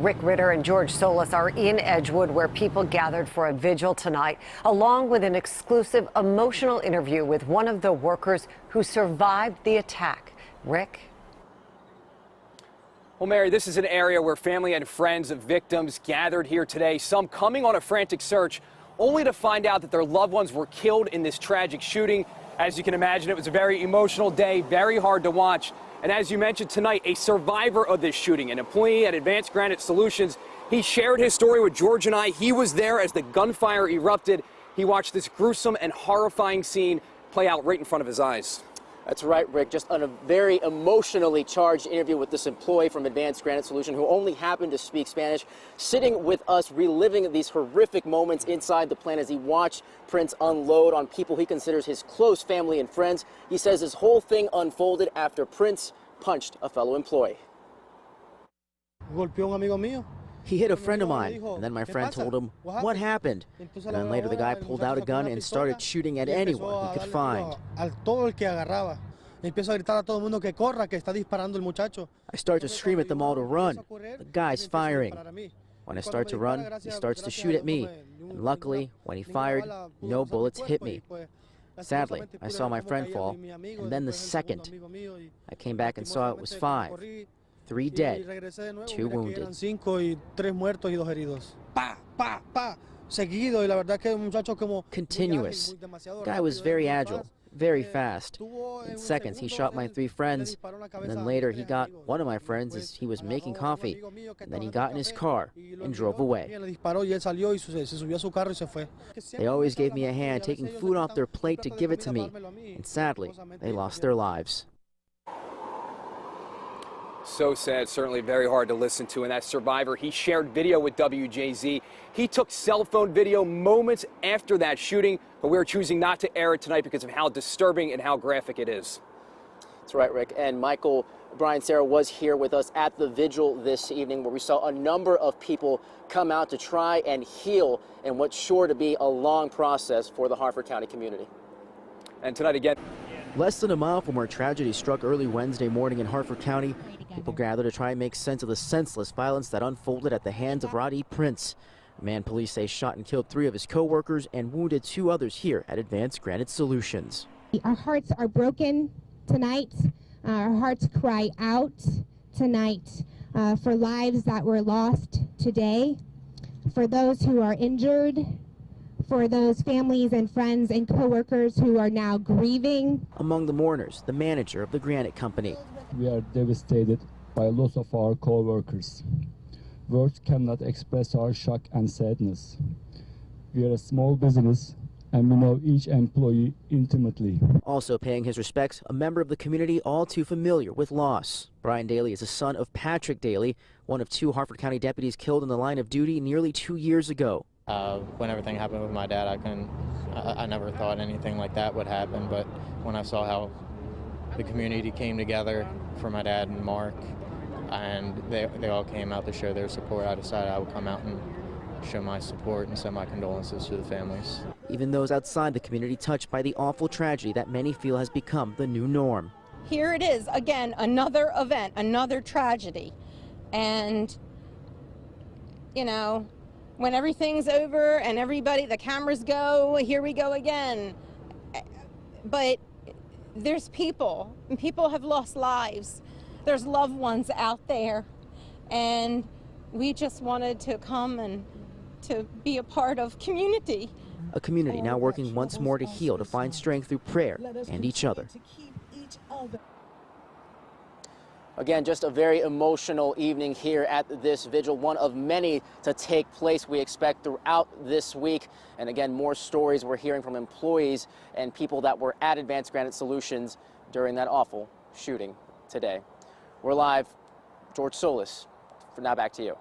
Rick Ritter and George Solis are in Edgewood, where people gathered for a vigil tonight, along with an exclusive emotional interview with one of the workers who survived the attack. Rick? Well, Mary, this is an area where family and friends of victims gathered here today, some coming on a frantic search, only to find out that their loved ones were killed in this tragic shooting. As you can imagine, it was a very emotional day, very hard to watch. And as you mentioned tonight, a survivor of this shooting, an employee at Advanced Granite Solutions, he shared his story with George and I. He was there as the gunfire erupted. He watched this gruesome and horrifying scene play out right in front of his eyes. That's right, Rick. Just on a very emotionally charged interview with this employee from Advanced Granite Solution who only happened to speak Spanish, sitting with us, reliving these horrific moments inside the plant as he watched Prince unload on people he considers his close family and friends. He says this whole thing unfolded after Prince punched a fellow employee. Golpeó un amigo mío. He hit a friend of mine, and then my friend told him what happened. And then later the guy pulled out a gun and started shooting at anyone he could find. I start to scream at them all to run. The guy's firing. When I start to run, he starts to shoot at me. And luckily, when he fired, no bullets hit me. Sadly, I saw my friend fall, and then the second. I came back and saw it was 5. 3 dead, 2 wounded. Continuous. Guy was very agile, very fast. In seconds, he shot my 3 friends, and then later he got one of my friends as he was making coffee, and then he got in his car and drove away. They always gave me a hand taking food off their plate to give it to me, and sadly, they lost their lives. So sad, certainly very hard to listen to. And that survivor, he shared video with WJZ. He took cell phone video moments after that shooting, but we're choosing not to air it tonight because of how disturbing and how graphic it is. That's right, Rick. And Michael, Brian, Sarah was here with us at the vigil this evening where we saw a number of people come out to try and heal in what's sure to be a long process for the Harford County community. And tonight again. Less than a mile from where tragedy struck early Wednesday morning in Harford County, people gather to try and make sense of the senseless violence that unfolded at the hands of Roddy Prince, a man police say shot and killed 3 of his co-workers and wounded 2 others here at Advanced Granite Solutions. Our hearts are broken tonight. Our hearts cry out tonight for lives that were lost today, for those who are injured, for those families and friends and co-workers who are now grieving. Among the mourners, the manager of the Granite Company. We are devastated by loss of our co-workers. Words cannot express our shock and sadness. We are a small business and we know each employee intimately. Also paying his respects, a member of the community all too familiar with loss. Brian Daly is the son of Patrick Daly, one of 2 Harford County deputies killed in the line of duty nearly 2 years ago. When everything happened with my dad, I never thought anything like that would happen, but when I saw how the community came together for my dad and Mark, and they all came out to show their support, I decided I would come out and show my support and send my condolences to the families. Even those outside the community touched by the awful tragedy that many feel has become the new norm. Here it is, again, another event, another tragedy. And, you know, when everything's over and everybody, the cameras go, here we go again. But there's people, and people have lost lives. There's loved ones out there. And we just wanted to come and to be a part of community. A community now working once more to heal, to find strength through prayer and each other. Again, just a very emotional evening here at this vigil, one of many to take place we expect throughout this week. And again, more stories we're hearing from employees and people that were at Advanced Granite Solutions during that awful shooting today. We're live. George Solis. For now, back to you.